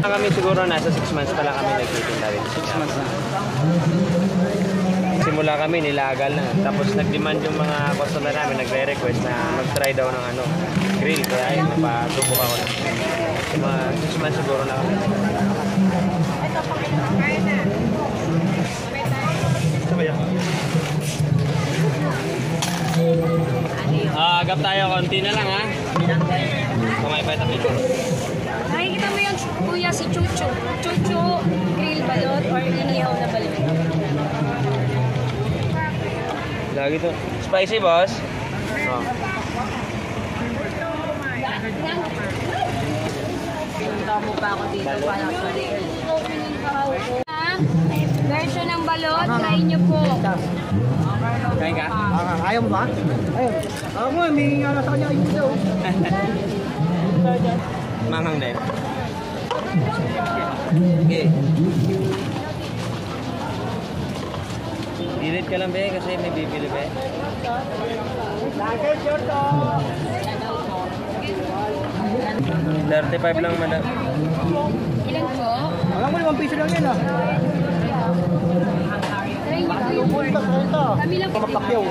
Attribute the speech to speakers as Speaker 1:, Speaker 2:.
Speaker 1: Kami siguro nasa 6 months pa lang kami nagtitinda rin.
Speaker 2: 6 months na.
Speaker 1: Simula kami, nilagal na. Tapos nag-demand yung mga customer namin, nagre-request na mag-try daw ng grill. Kaya ayun, napatubok ako na. Mga 6 months siguro na kami. Agap tayo, konti na lang ha. Kamay pa ito.
Speaker 3: Nakikita mo yung kuya si Chucho. Chucho, grill balot or inihaw na balot?
Speaker 1: Lagi to. Spicy, boss? Oh.
Speaker 3: Punta mo pa ako dito para sa version ng balot, try nyo po.
Speaker 1: Kain ka?
Speaker 2: Ayaw mo ba? Ayaw. Ako mo, may sa kanya ayun daw.
Speaker 1: Manghang na yun. Okay. Pilit ka lang, be, kasi may bibili, be.
Speaker 2: Lagi, Jordo!
Speaker 1: 35 lang, madam.
Speaker 3: Ilan po?
Speaker 2: Alam mo, 1 piso lang yan ah.
Speaker 3: Try nyo po yung order. Kami lang po.
Speaker 2: Mapakyaw.